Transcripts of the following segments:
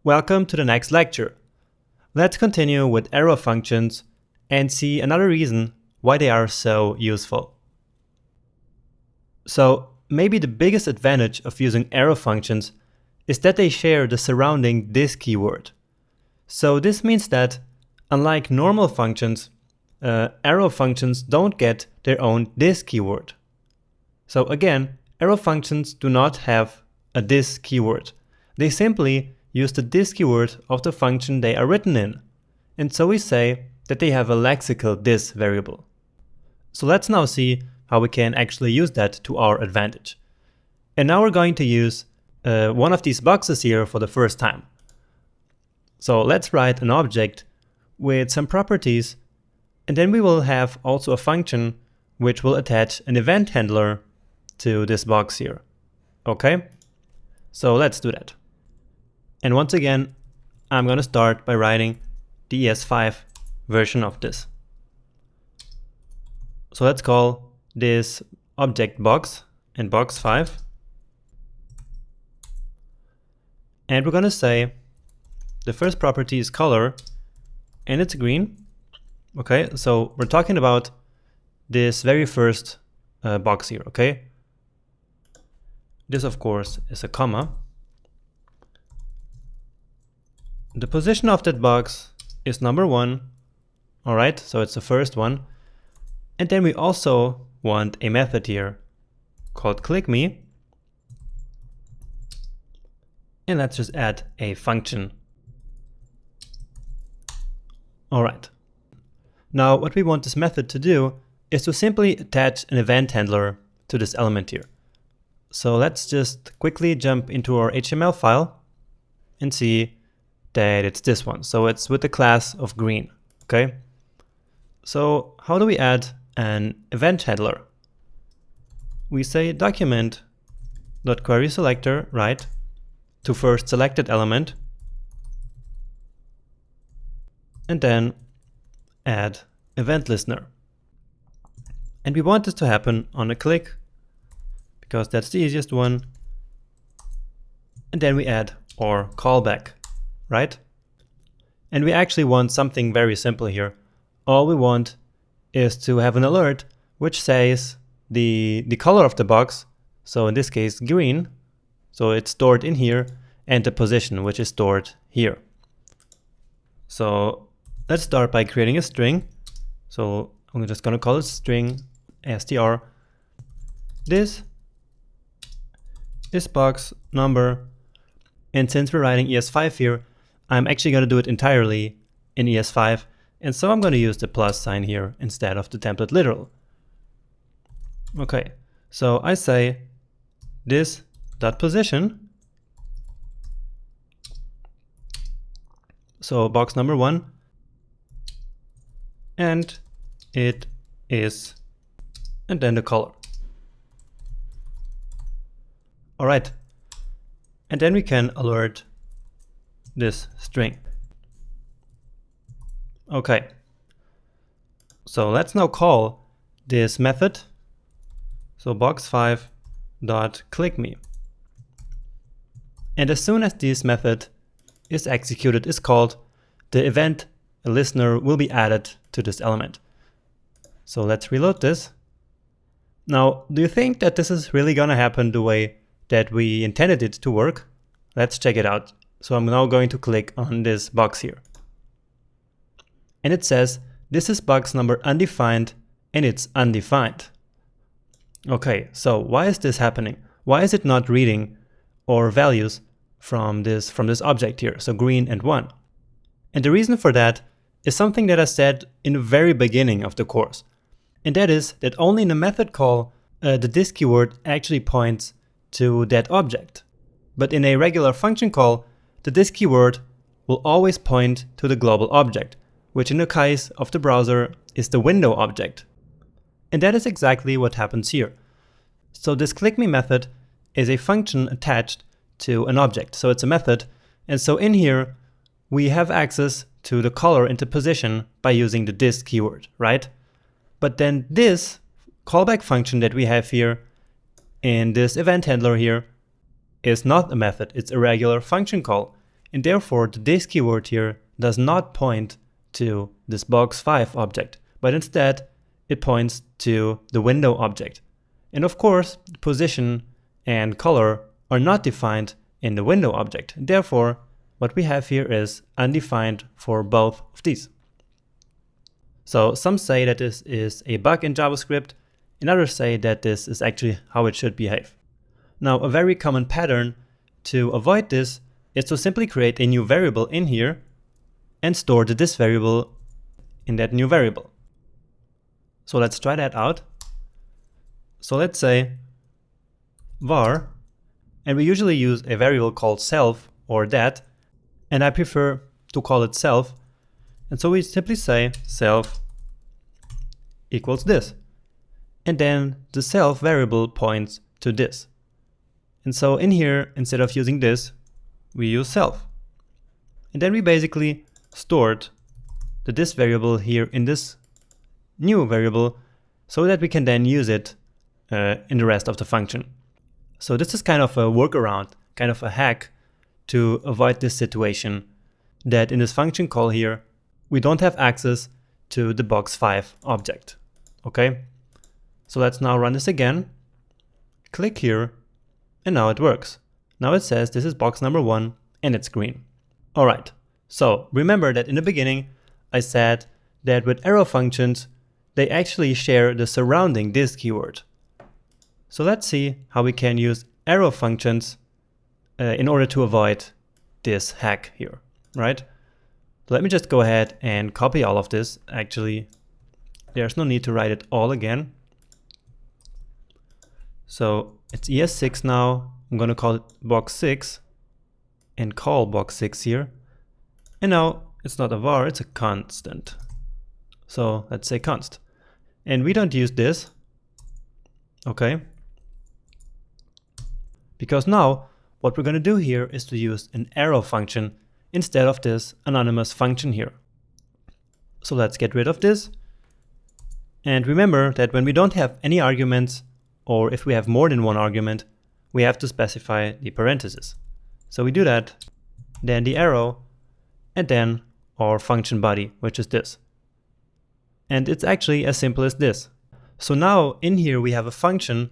Welcome to the next lecture. Let's continue with arrow functions and see another reason why they are so useful. So maybe the biggest advantage of using arrow functions is that they share the surrounding this keyword. So this means that unlike normal functions, arrow functions don't get their own this keyword. So again, arrow functions do not have a this keyword. They simply use the this keyword of the function they are written in. And so we say that they have a lexical this variable. So let's now see how we can actually use that to our advantage. And now we're going to use one of these boxes here for the first time. So let's write an object with some properties, and then we will have also a function which will attach an event handler to this box here. Okay? So let's do that. And once again, I'm going to start by writing the ES5 version of this. So let's call this object box and box 5. And we're going to say the first property is color and it's green. Okay, so we're talking about this very first box here, okay? This, of course, is a comma. The position of that box is number 1. All right, so it's the first one. And then we also want a method here called clickMe. And let's just add a function. All right. Now what we want this method to do is to simply attach an event handler to this element here. So let's just quickly jump into our HTML file and see that it's this one. So it's with the class of green, okay? So how do we add an event handler? We say document.querySelector, right, to first selected element, and then add event listener. And we want this to happen on a click, because that's the easiest one. And then we add our callback, right? And we actually want something very simple here. All we want is to have an alert which says the color of the box, so in this case green, so it's stored in here, and the position, which is stored here. So let's start by creating a string. So I'm just going to call it string str. This is box number, and since we're writing ES5 here, I'm actually going to do it entirely in ES5, and so I'm going to use the plus sign here instead of the template literal. Okay, so I say this dot position, so box number 1, and it is, and then the color. All right, and then we can alert this string. Okay, so let's now call this method. So box5 dot clickMe. And as soon as this method is executed, is called, the event listener will be added to this element. So let's reload this. Now, do you think that this is really gonna happen the way that we intended it to work? Let's check it out. So I'm now going to click on this box here. And it says, this is box number undefined, and it's undefined. Okay, so why is this happening? Why is it not reading our values from this object here, so green and 1? And the reason for that is something that I said in the very beginning of the course. And that is that only in a method call, the this keyword actually points to that object. But in a regular function call, the this keyword will always point to the global object, which in the case of the browser is the window object. And that is exactly what happens here. So this clickMe method is a function attached to an object. So it's a method. And so in here, we have access to the color and the position by using the this keyword, right? But then this callback function that we have here in this event handler here is not a method, it's a regular function call. and therefore the this keyword here does not point to this box5 object, but instead it points to the window object. And of course, position and color are not defined in the window object. Therefore, what we have here is undefined for both of these. So some say that this is a bug in JavaScript, and others say that this is actually how it should behave. Now, a very common pattern to avoid this is to simply create a new variable in here and store the this variable in that new variable. So let's try that out. So let's say var, and we usually use a variable called self or that, and I prefer to call it self. And so we simply say self equals this. And then the self variable points to this. And so in here, instead of using this, we use self. And then we basically stored the this variable here in this new variable so that we can then use it in the rest of the function. So this is kind of a workaround, kind of a hack to avoid this situation that in this function call here, we don't have access to the box5 object. Okay, so let's now run this again. Click here, and now it works. Now it says this is box number 1 and it's green. All right, so remember that in the beginning I said that with arrow functions, they actually share the surrounding this keyword. So let's see how we can use arrow functions in order to avoid this hack here, right? Let me just go ahead and copy all of this. Actually, there's no need to write it all again. So it's ES6 now. I'm going to call it box6 and call box6 here. And now it's not a var, it's a constant. So let's say const. And we don't use this. Okay. Because now what we're going to do here is to use an arrow function instead of this anonymous function here. So let's get rid of this. And remember that when we don't have any arguments, or if we have more than one argument, we have to specify the parentheses. So we do that, then the arrow, and then our function body, which is this. And it's actually as simple as this. So now in here we have a function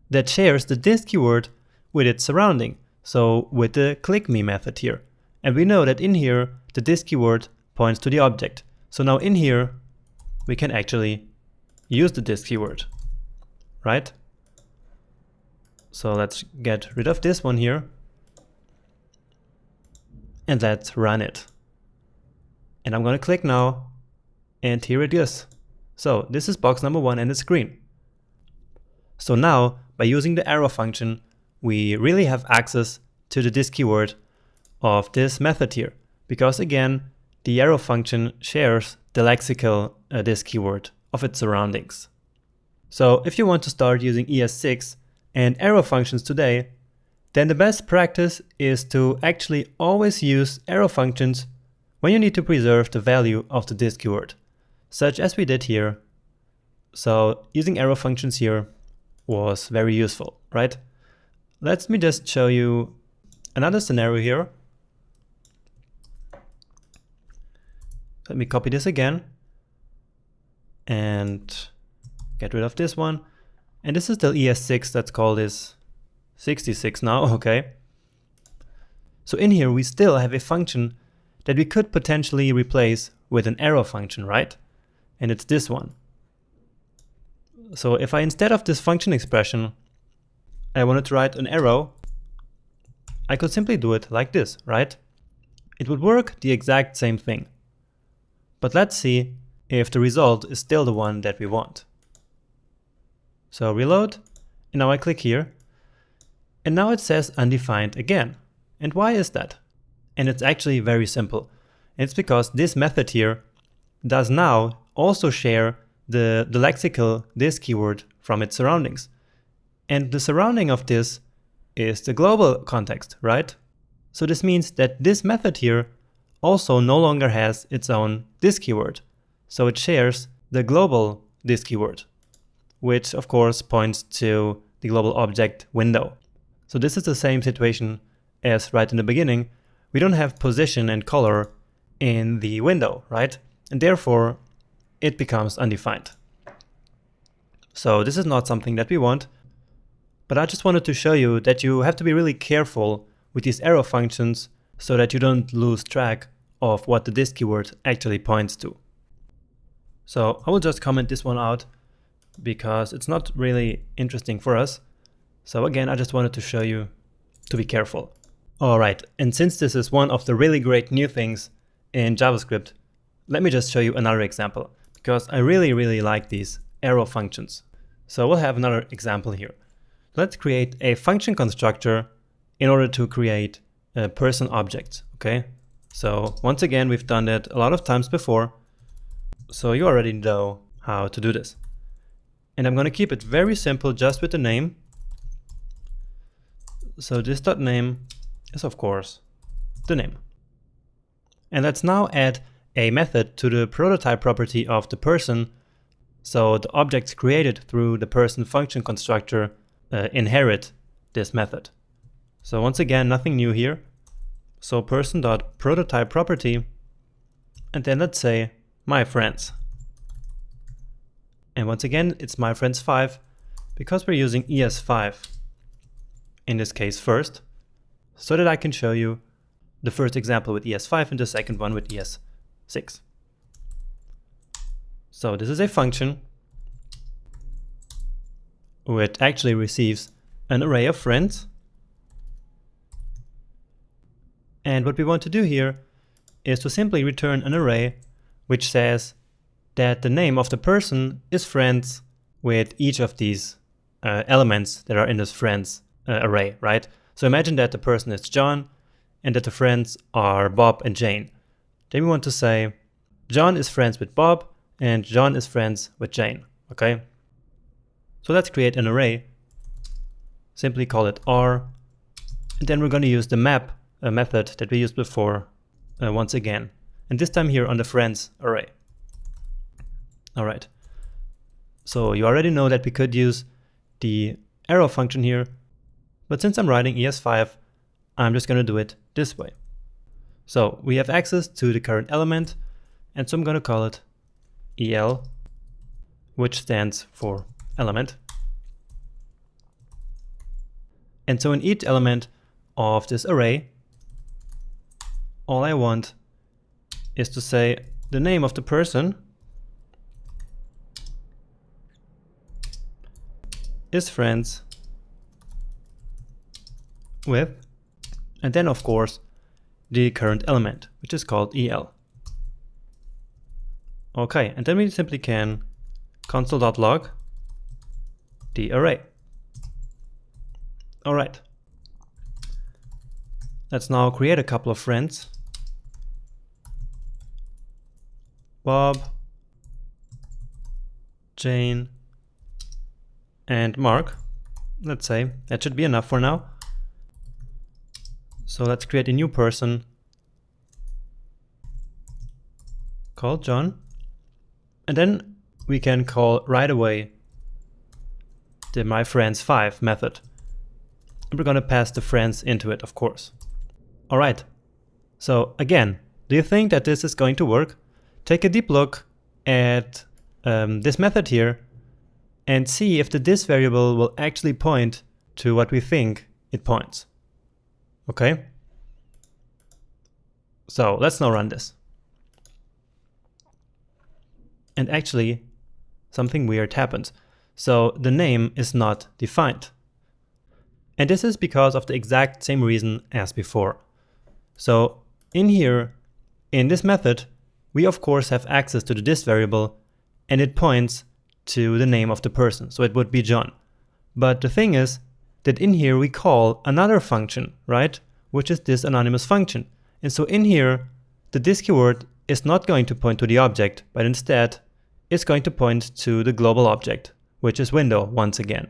that shares the this keyword with its surrounding. So with the click me method here. And we know that in here, the this keyword points to the object. So now in here, we can actually use the this keyword, right? So let's get rid of this one here. And let's run it. And I'm going to click now. And here it is. So this is box number 1 and it's green. So now by using the arrow function, we really have access to the this keyword of this method here. Because again, the arrow function shares the lexical this keyword of its surroundings. So if you want to start using ES6 and arrow functions today, then the best practice is to actually always use arrow functions when you need to preserve the value of the this keyword, such as we did here. So using arrow functions here was very useful, right? Let me just show you another scenario here. Let me copy this again and get rid of this one. And this is the ES6, let's call this 66 now, okay. So in here we still have a function that we could potentially replace with an arrow function, right? And it's this one. So if I, instead of this function expression, I wanted to write an arrow, I could simply do it like this, right? It would work the exact same thing. But let's see if the result is still the one that we want. So reload, and now I click here, and now it says undefined again. And why is that? And it's actually very simple. It's because this method here does now also share the lexical this keyword from its surroundings. And the surrounding of this is the global context, right? So this means that this method here also no longer has its own this keyword. So it shares the global this keyword, which of course points to the global object window. So this is the same situation as right in the beginning, we don't have position and color in the window, right? And therefore, it becomes undefined. So this is not something that we want, but I just wanted to show you that you have to be really careful with these arrow functions so that you don't lose track of what the this keyword actually points to. So I will just comment this one out because it's not really interesting for us. So again, I just wanted to show you to be careful. Alright, and since this is one of the really great new things in JavaScript, let me just show you another example because I really like these arrow functions. So we'll have another example here. Let's create a function constructor in order to create a person object, okay? So once again, we've done that a lot of times before, so you already know how to do this. And I'm going to keep it very simple just with the name. So this .name is of course the name. And let's now add a method to the prototype property of the person, so the objects created through the person function constructor inherit this method. So once again, nothing new here. So person.prototype property, and then let's say my friends. And once again, it's my friends 5 because we're using ES5 in this case first, so that I can show you the first example with ES5 and the second one with ES6. So this is a function which actually receives an array of friends. And what we want to do here is to simply return an array which says that the name of the person is friends with each of these elements that are in this friends array, right? So imagine that the person is John and that the friends are Bob and Jane. Then we want to say John is friends with Bob and John is friends with Jane, okay? So let's create an array. Simply call it R, and then we're going to use the map method that we used before once again, and this time here on the friends array. Alright, so you already know that we could use the arrow function here, but since I'm writing ES5, I'm just going to do it this way. So we have access to the current element, and so I'm going to call it EL, which stands for element. And so in each element of this array, all I want is to say the name of the person is friends with, and then of course the current element, which is called EL. Okay, and then we simply can console.log the array. Alright, let's now create a couple of friends. Bob, Jane, and Mark. Let's say that should be enough for now. So let's create a new person called John, and then we can call right away the myFriends5 method. And we're going to pass the friends into it, of course. Alright, so again, do you think that this is going to work? Take a deep look at this method here and see if the this variable will actually point to what we think it points. Okay? So let's now run this. And actually, something weird happens. So the name is not defined. And this is because of the exact same reason as before. So in here, in this method, we of course have access to the this variable, and it points to the name of the person. So it would be John. But the thing is that in here we call another function, right? Which is this anonymous function. And so in here, the this keyword is not going to point to the object, but instead it's going to point to the global object, which is window once again.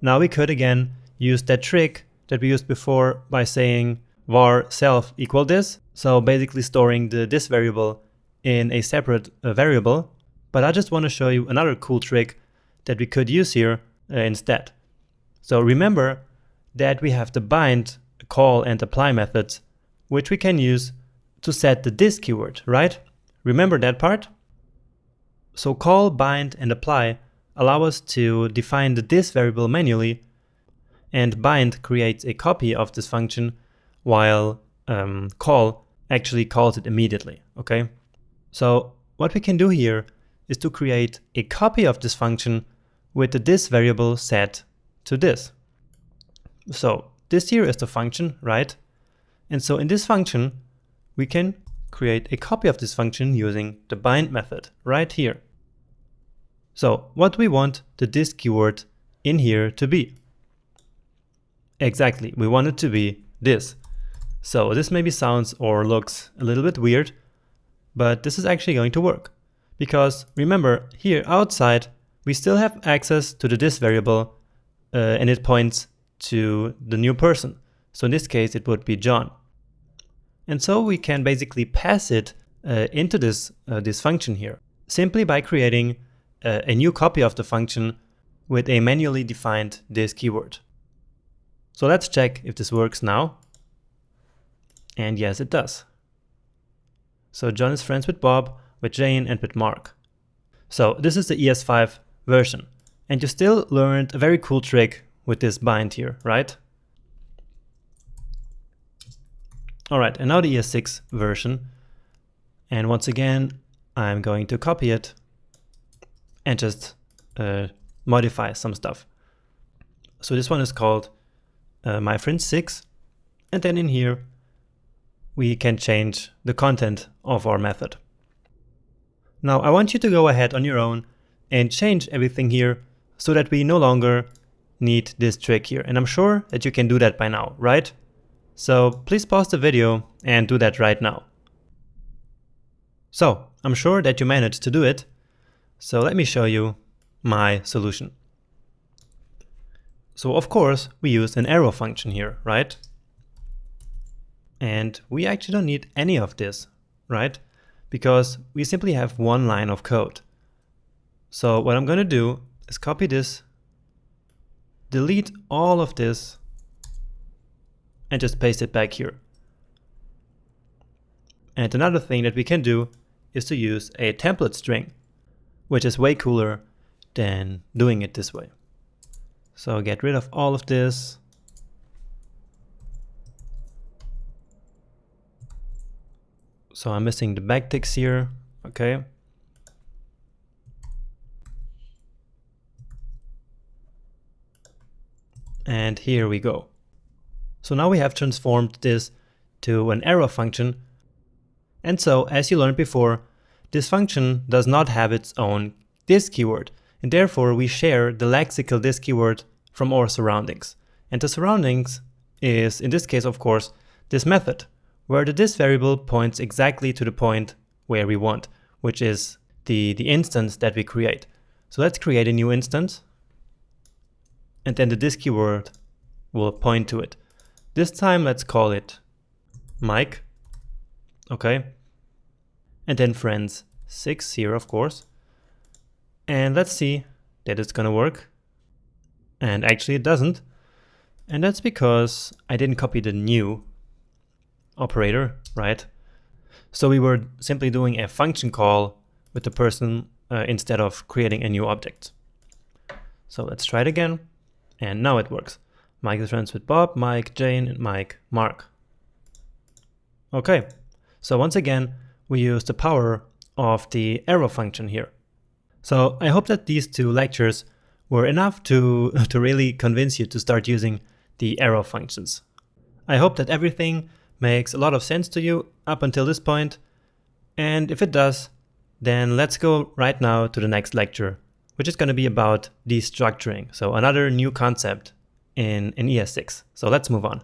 Now we could again use that trick that we used before by saying var self equal this. So basically storing the this variable in a separate variable. But I just want to show you another cool trick that we could use here instead. So remember that we have the bind call and apply methods, which we can use to set the this keyword, right? Remember that part? So call, bind, and apply allow us to define the this variable manually, and bind creates a copy of this function, while call actually calls it immediately, okay? So what we can do here is to create a copy of this function with the this variable set to this. So this here is the function, right? And so in this function, we can create a copy of this function using the bind method right here. So what we want the this keyword in here to be? Exactly, we want it to be this. So this maybe sounds or looks a little bit weird, but this is actually going to work. Because remember, here outside, we still have access to the this variable, and it points to the new person. So in this case, it would be John. And so we can basically pass it into this function here, simply by creating a new copy of the function with a manually defined this keyword. So let's check if this works now. And yes, it does. So John is friends with Bob, with Jane, and with Mark. So this is the ES5 version. And you still learned a very cool trick with this bind here, right? All right, and now the ES6 version. And once again, I'm going to copy it and just modify some stuff. So this one is called my friend 6. And then in here, we can change the content of our method. Now I want you to go ahead on your own and change everything here so that we no longer need this trick here. And I'm sure that you can do that by now, right? So please pause the video and do that right now. So I'm sure that you managed to do it. So let me show you my solution. So of course we use an arrow function here, right? And we actually don't need any of this, right? Because we simply have one line of code. So what I'm going to do is copy this, delete all of this, and just paste it back here. And another thing that we can do is to use a template string, which is way cooler than doing it this way. So get rid of all of this. So I'm missing the backticks here, okay. And here we go. So now we have transformed this to an arrow function. And so, as you learned before, this function does not have its own this keyword. And therefore we share the lexical this keyword from our surroundings. And the surroundings is, in this case of course, this method, where the this variable points exactly to the point where we want, which is the instance that we create. So let's create a new instance, and then the this keyword will point to it. This time let's call it Mike, okay? And then friends 6 here, of course. And let's see that it's gonna work. And actually it doesn't. And that's because I didn't copy the new operator, right? So we were simply doing a function call with the person instead of creating a new object. So let's try it again. And now it works. Mike is friends with Bob, Mike, Jane, and Mike, Mark. Okay, so once again, we use the power of the arrow function here. So I hope that these 2 lectures were enough to really convince you to start using the arrow functions. I hope that everything makes a lot of sense to you up until this point. And if it does, then let's go right now to the next lecture, which is going to be about destructuring. So another new concept in ES6. So let's move on.